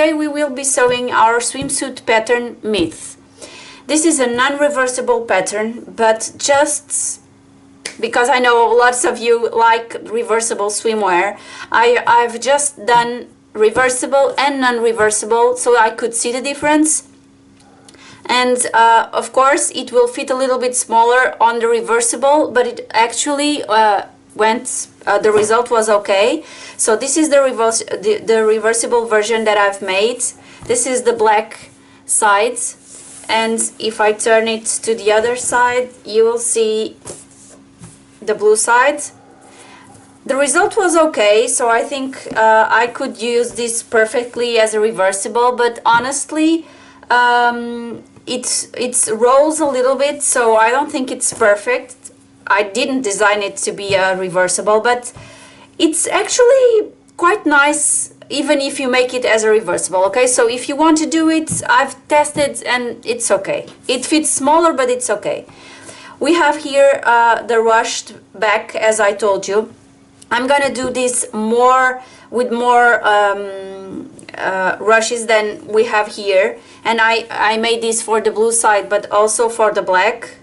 today we will be sewing our swimsuit pattern Myth. This is a non-reversible pattern, but just because I know lots of you like reversible swimwear, I've just done reversible and non-reversible so I could see the difference. And of course it will fit a little bit smaller on the reversible, but it actually the result was okay. So this is the reversible version that I've made. This is the black side, and if I turn it to the other side, you will see the blue side. The result was okay, so I think I could use this perfectly as a reversible, but honestly it rolls a little bit, so I don't think it's perfect. I didn't design it to be a reversible, but it's actually quite nice even if you make it as a reversible. Okay, so if you want to do it, I've tested and it's okay. It fits smaller, but it's okay. We have here the rushed back, as I told you. I'm gonna do this with more rushes than we have here, and I made this for the blue side but also for the black,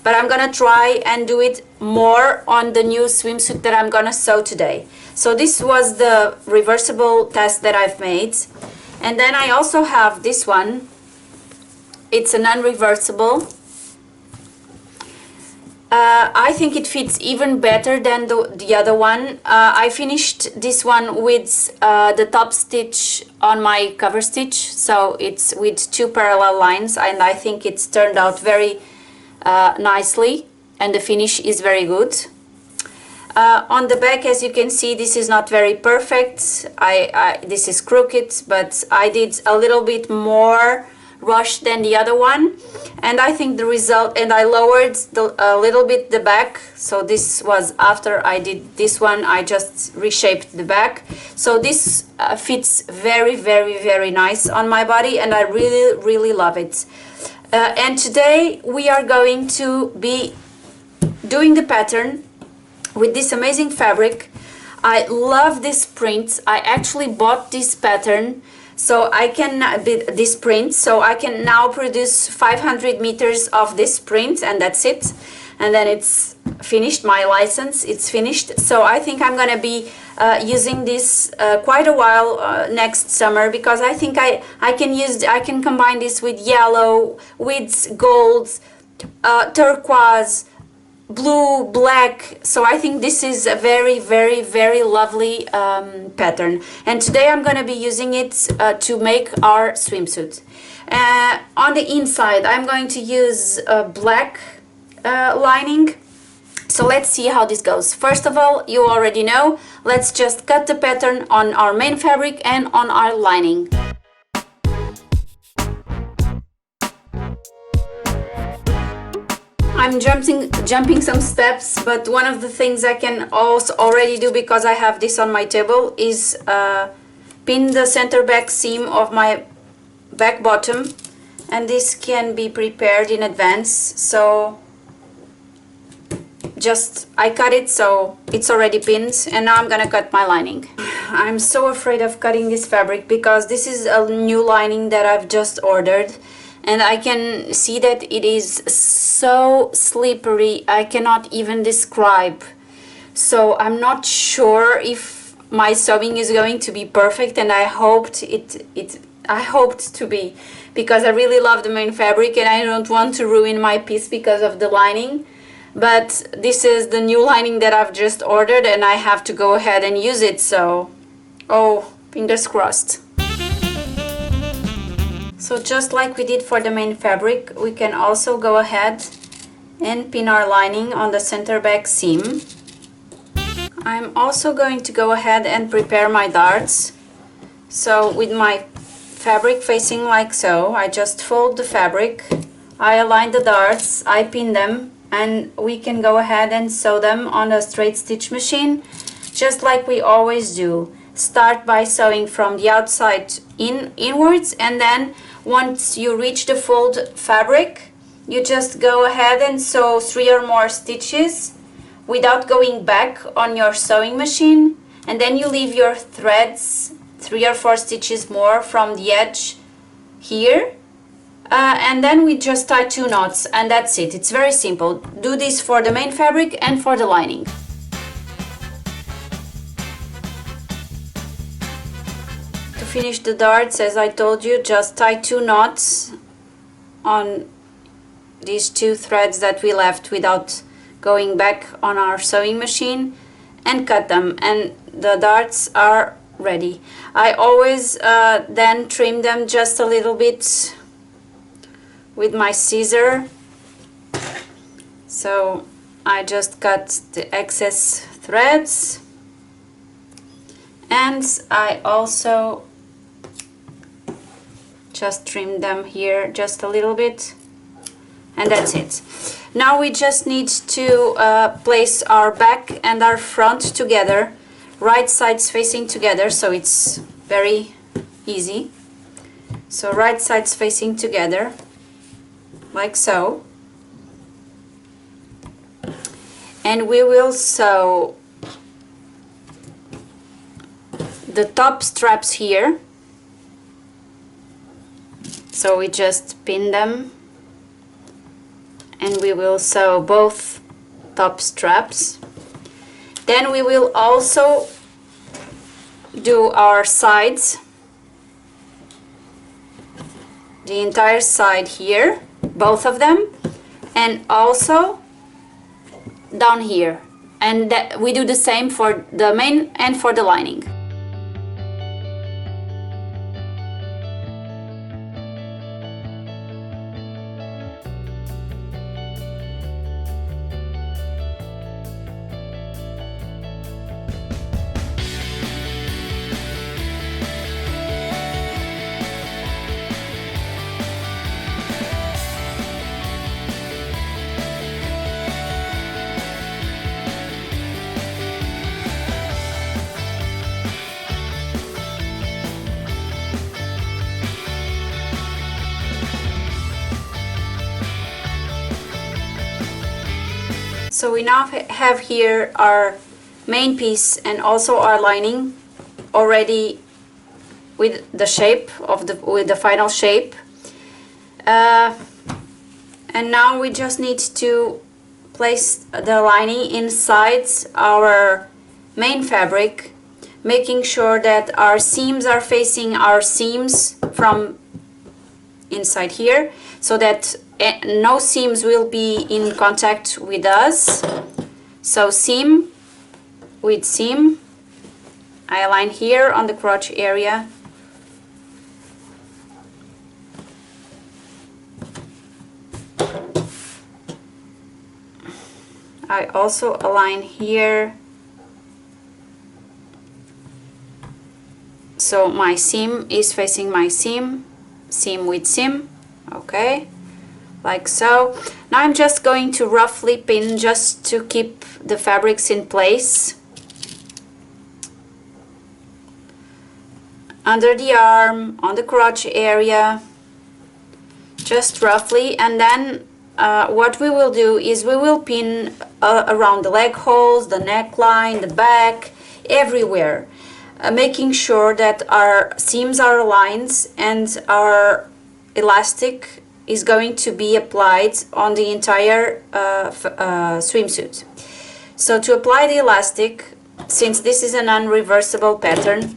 but I'm gonna try and do it more on the new swimsuit that I'm gonna sew today. So this was the reversible test that I've made, and then I also have this one. It's a non-reversible. I think it fits even better than the other one. I finished this one with the top stitch on my cover stitch, so it's with 2 parallel lines, and I think it's turned out very nicely, and the finish is very good. On the back, as you can see, this is not very perfect. This is crooked, but I did a little bit more rush than the other one, and I think the result, and I lowered a little bit the back, so this was after I did this one. I just reshaped the back, so this fits very, very, very nice on my body, and I really, really love it. And today we are going to be doing the pattern with this amazing fabric. I love this print. I actually bought this pattern so I can this print, so I can now produce 500 meters of this print, and that's it, and then it's finished. My license, it's finished. So I think I'm gonna be using this quite a while next summer, because I think I can combine this with yellow, with gold, turquoise, blue, black. So I think this is a very, very, very lovely pattern, and today I'm going to be using it to make our swimsuit. On the inside I'm going to use a black lining, so let's see how this goes. First of all, you already know, let's just cut the pattern on our main fabric and on our lining. I'm jumping some steps, but one of the things I can also already do, because I have this on my table, is pin the center back seam of my back bottom, and this can be prepared in advance. So I cut it, so it's already pinned, and now I'm gonna cut my lining. I'm so afraid of cutting this fabric because this is a new lining that I've just ordered, and I can see that it is so slippery, I cannot even describe. So I'm not sure if my sewing is going to be perfect, and I hoped to be, because I really love the main fabric and I don't want to ruin my piece because of the lining. But this is the new lining that I've just ordered, and I have to go ahead and use it, so oh, fingers crossed. So just like we did for the main fabric, we can also go ahead and pin our lining on the center back seam. I'm also going to go ahead and prepare my darts. So with my fabric facing like so, I just fold the fabric, I align the darts, I pin them, and we can go ahead and sew them on a straight stitch machine, just like we always do. Start by sewing from the outside inwards, and then once you reach the fold fabric, you just go ahead and sew 3 or more stitches without going back on your sewing machine, and then you leave your threads 3 or 4 stitches more from the edge here, and then we just tie 2 knots, and that's it. It's very simple. Do this for the main fabric and for the lining. To finish the darts, as I told you, just tie 2 knots on these 2 threads that we left without going back on our sewing machine, and cut them, and the darts are ready. I always then trim them just a little bit with my scissor, so I just cut the excess threads, and I also just trim them here just a little bit, and that's it. Now we just need to place our back and our front together, right sides facing together, so it's very easy. So right sides facing together, like so. And we will sew the top straps here. So we just pin them, and we will sew both top straps. Then we will also do our sides, the entire side here, both of them, and also down here. And we do the same for the main and for the lining. So we now have here our main piece and also our lining already with the shape of the final shape, and now we just need to place the lining inside our main fabric, making sure that our seams are facing our seams from inside here, so that no seams will be in contact with us. So seam with seam, I align here on the crotch area. I also align here, so my seam is facing my seam, seam with seam, okay, like so. Now I'm just going to roughly pin just to keep the fabrics in place. Under the arm, on the crotch area, just roughly, and then what we will do is we will pin around the leg holes, the neckline, the back, everywhere, making sure that our seams are aligned and our elastic is going to be applied on the entire swimsuit. So to apply the elastic, since this is an unreversible pattern,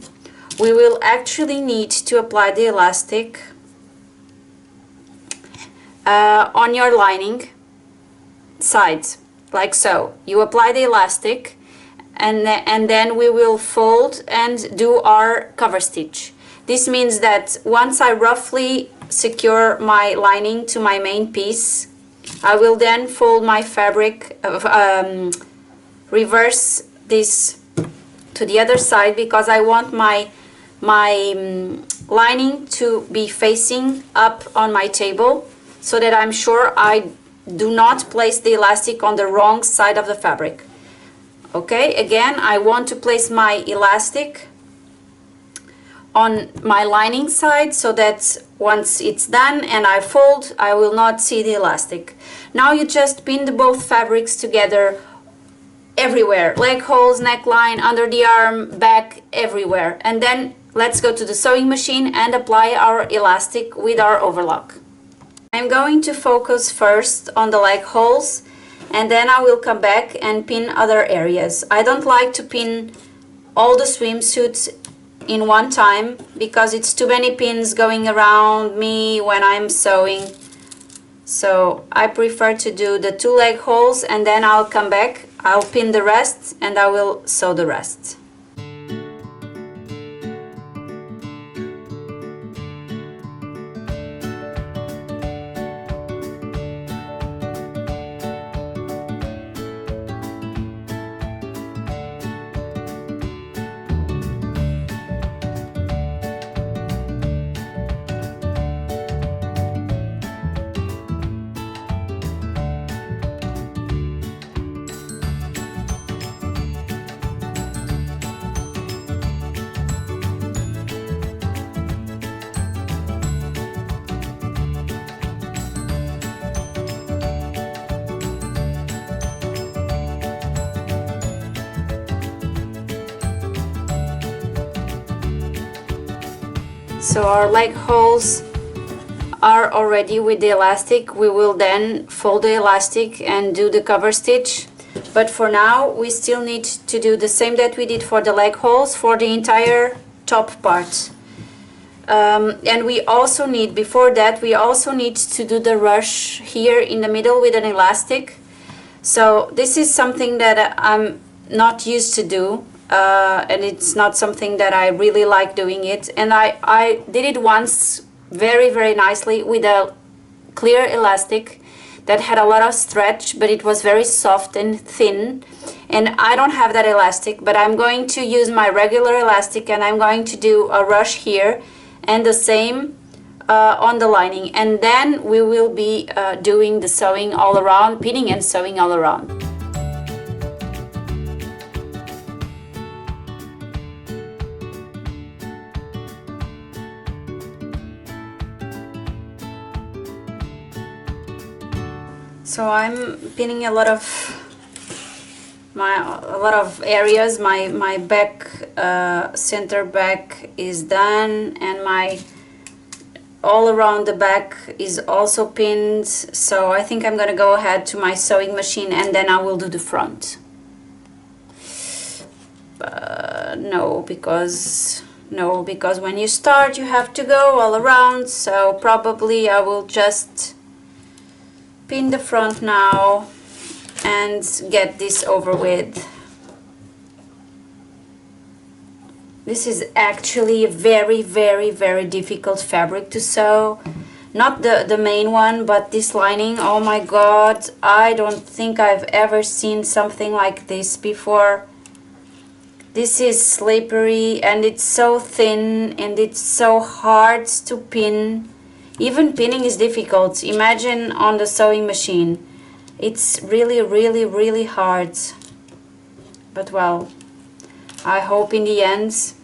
we will actually need to apply the elastic on your lining sides, like so. You apply the elastic, and then we will fold and do our cover stitch. This means that once I roughly secure my lining to my main piece, I will then fold my fabric, reverse this to the other side, because I want my lining to be facing up on my table, so that I'm sure I do not place the elastic on the wrong side of the fabric. Okay, again, I want to place my elastic on my lining side, so that once it's done and I fold, I will not see the elastic. Now you just pin both fabrics together everywhere, leg holes, neckline, under the arm, back, everywhere, and then let's go to the sewing machine and apply our elastic with our overlock. I'm going to focus first on the leg holes, and then I will come back and pin other areas. I don't like to pin all the swimsuits in one time because it's too many pins going around me when I'm sewing. So I prefer to do the 2 leg holes, and then I'll come back, I'll pin the rest, and I will sew the rest. So our leg holes are already with the elastic. We will then fold the elastic and do the cover stitch. But for now, we still need to do the same that we did for the leg holes for the entire top part. And we also need, before that, we also need to do the rush here in the middle with an elastic. So this is something that I'm not used to do. And it's not something that I really like doing it, and I did it once very nicely with a clear elastic that had a lot of stretch, but it was very soft and thin, and I don't have that elastic, but I'm going to use my regular elastic, and I'm going to do a rush here and the same on the lining, and then we will be doing the sewing all around, pinning and sewing all around. So I'm pinning a lot of areas. My back, center back is done, and my all around the back is also pinned. So I think I'm gonna go ahead to my sewing machine, and then I will do the front. No, because when you start you have to go all around, so probably I will just pin the front now and get this over with. This is actually a very difficult fabric to sew. Not the main one, but this lining. Oh my god, I don't think I've ever seen something like this before. This is slippery, and it's so thin, and it's so hard to pin. Even pinning is difficult. Imagine on the sewing machine. It's really hard. But well, I hope in the end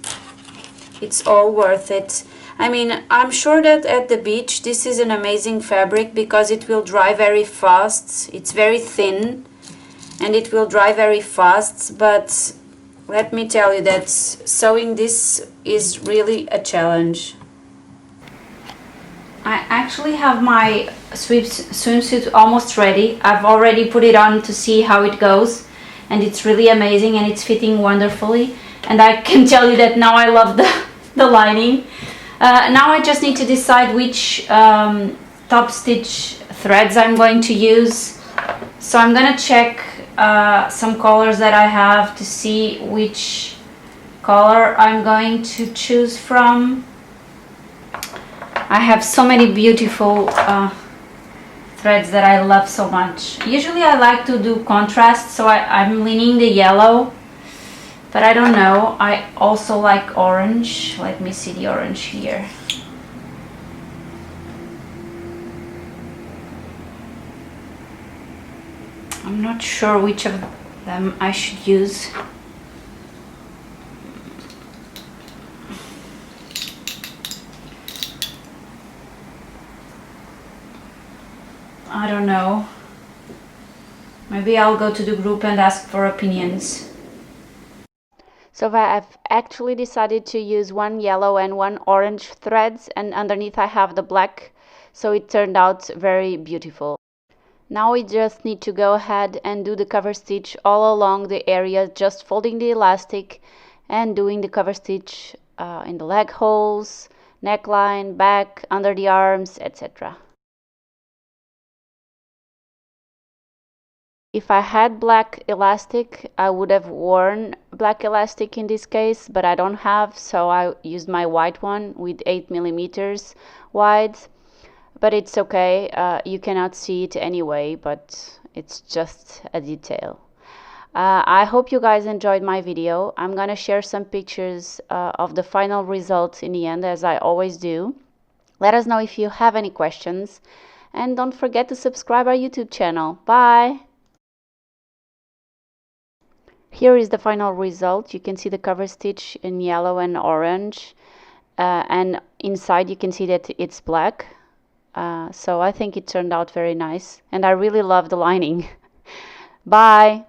it's all worth it. I mean, I'm sure that at the beach this is an amazing fabric because it will dry very fast. It's very thin and it will dry very fast, but let me tell you that sewing this is really a challenge. I actually have my swimsuit almost ready. I've already put it on to see how it goes, and it's really amazing and it's fitting wonderfully, and I can tell you that now I love the lining. Now I just need to decide which top stitch threads I'm going to use. So I'm gonna check some colors that I have to see which color I'm going to choose from. I have so many beautiful threads that I love so much. Usually I like to do contrast, so I'm leaning the yellow, but I don't know. I also like orange. Let me see the orange here. I'm not sure which of them I should use. I don't know. Maybe I'll go to the group and ask for opinions. So I've actually decided to use one yellow and one orange threads, and underneath I have the black, so it turned out very beautiful. Now we just need to go ahead and do the cover stitch all along the area, just folding the elastic and doing the cover stitch in the leg holes, neckline, back, under the arms, etc. If I had black elastic, I would have worn black elastic in this case, but I don't have, so I used my white one with 8 millimeters wide. But it's okay, you cannot see it anyway, but it's just a detail. I hope you guys enjoyed my video. I'm gonna share some pictures of the final result in the end, as I always do. Let us know if you have any questions, and don't forget to subscribe our YouTube channel. Bye! Here is the final result. You can see the cover stitch in yellow and orange, and inside you can see that it's black. So I think it turned out very nice, and I really love the lining. Bye!